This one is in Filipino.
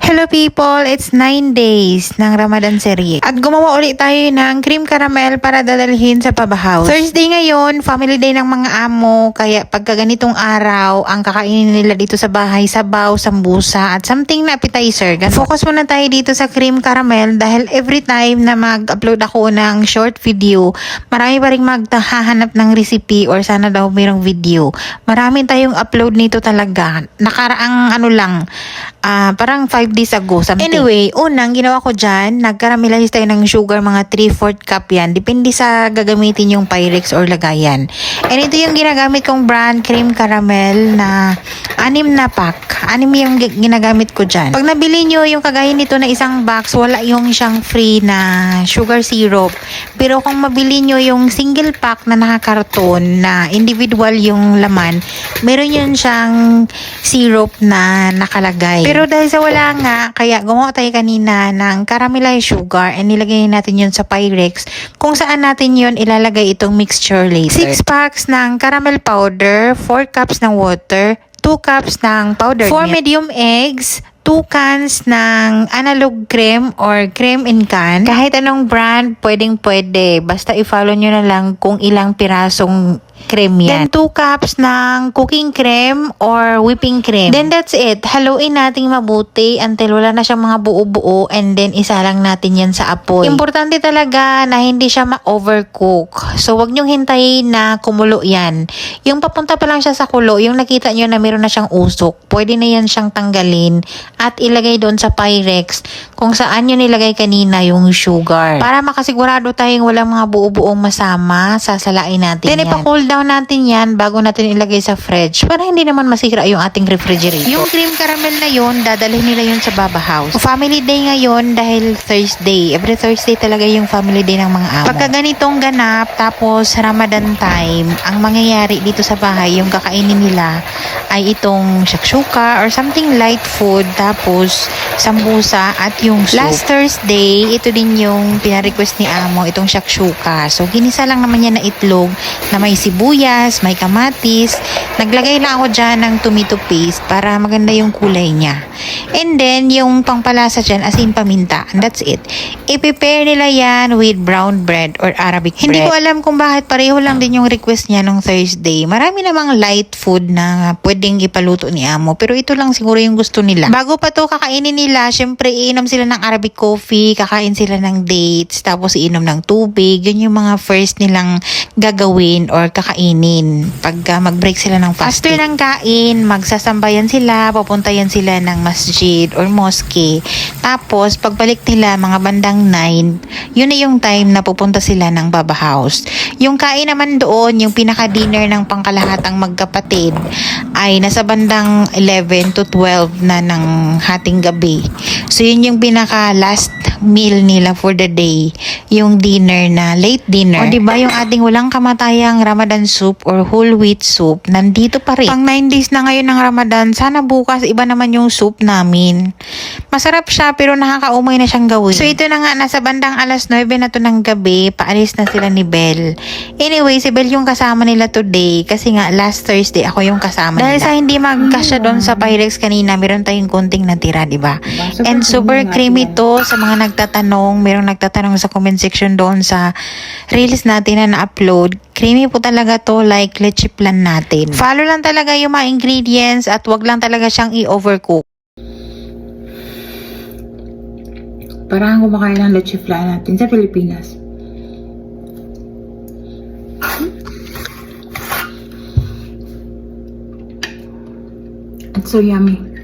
Hello people! It's 9 days ng Ramadan serye. At gumawa ulit tayo ng cream caramel para dadalhin sa pabahaw. Thursday ngayon, family day ng mga amo. Kaya pagka ganitong araw, ang kakainin nila dito sa bahay, sabaw, sambusa, at something na appetizer. Focus muna tayo dito sa cream caramel dahil every time na mag-upload ako ng short video, marami pa rin maghahanap ng recipe or sana daw mayroong video. Marami tayong upload nito talaga. Nakaraang parang 5 days ago, something. Anyway, unang ginawa ko dyan, nag-caramelize tayo ng sugar, mga 3/4 cup yan. Depende sa gagamitin yung Pyrex or lagayan. And ito yung ginagamit kong brand, cream caramel na 6 na pack. 6 yung ginagamit ko dyan. Pag nabili nyo yung kagaya nito na isang box, wala yung siyang free na sugar syrup. Pero kung mabili nyo yung single pack na nakakarton na individual yung laman, meron yun siyang syrup na nakalagay. Pero dahil sa wala nga, kaya gumawa tayo kanina ng caramelized sugar and nilagay natin yun sa Pyrex kung saan natin yun ilalagay itong mixture later. 6 packs ng caramel powder, 4 cups ng water, 2 cups ng powdered milk, 4 medium eggs, 2 cans ng analog cream or cream in can. Kahit anong brand, pwede. Basta i-follow nyo na lang kung ilang pirasong cream yan. Then 2 cups ng cooking cream or whipping cream. Then that's it. Haluin natin mabuti until wala na siyang mga buo-buo and then isa lang natin yan sa apoy. Importante talaga na hindi siya ma-overcook. So wag nyong hintayin na kumulo yan. Yung papunta pa lang siya sa kulo, yung nakita nyo na meron na siyang usok, pwede na yan siyang tanggalin at ilagay doon sa Pyrex kung saan nyo nilagay kanina yung sugar. Para makasigurado tayong walang mga buo-buong masama, sasalain natin then yan. Then ipa-cool down natin yan bago natin ilagay sa fridge para hindi naman masira yung ating refrigerator. Yung cream caramel na yun, dadalhin nila yun sa Baba House. Family day ngayon dahil Thursday. Every Thursday talaga yung family day ng mga amo. Pagka ganitong ganap, tapos Ramadan time, ang mangyayari dito sa bahay, yung kakainin nila ay itong shakshuka or something light food, tapos sambusa at yung soup. Last Thursday, ito din yung pina-request ni amo, itong shakshuka. So, ginisa lang naman yan na itlog na may sibuyas, may kamatis. Naglagay lang ako dyan ng tomato paste para maganda yung kulay niya. And then, yung pangpalasa dyan, asin paminta. And that's it. I-prepare nila yan with brown bread or Arabic bread. Hindi ko alam kung bakit pareho lang din yung request niya nung Thursday. Marami namang light food na pwedeng ipaluto ni amo. Pero ito lang siguro yung gusto nila. Bago pa to kakainin nila, syempre iinom sila ng Arabic coffee, kakain sila ng dates, tapos iinom ng tubig. Yun yung mga first nilang gagawin or kakainin pag mag-break sila ng fasting. After ng kain, magsasambayan sila, papuntayan sila ng masjid or mosque. Tapos, pagbalik nila mga bandang 9, yun na yung time na pupunta sila ng Baba House. Yung kain naman doon, yung pinaka-dinner ng pangkalahatang magkapatid, ay nasa bandang 11 to 12 na ng hating gabi. So, yun yung pinaka-last meal nila for the day. Yung dinner na late dinner. O diba yung ating walang kamatayang Ramadan soup or whole wheat soup, nandito pa rin. Pang 9 days na ngayon ng Ramadan, sana bukas iba naman yung soup namin. Masarap siya pero nakakaumay na siyang gawin. So ito na nga, nasa bandang alas 9 na to ng gabi, paalis na sila ni Belle. Anyway, si Belle yung kasama nila today kasi nga last Thursday ako yung kasama nila. Dahil sa hindi magkasya doon sa Pyrex kanina, meron tayong konting natira, diba? And super creamy to sa mga nagtatanong. Merong nagtatanong sa comment section doon sa reels natin na na-upload. Creamy po talaga to, like leche plan natin. Follow lang talaga yung mga ingredients at wag lang talaga siyang i-overcook. Parang kumakain ng leche flan natin sa Pilipinas. It's so yummy.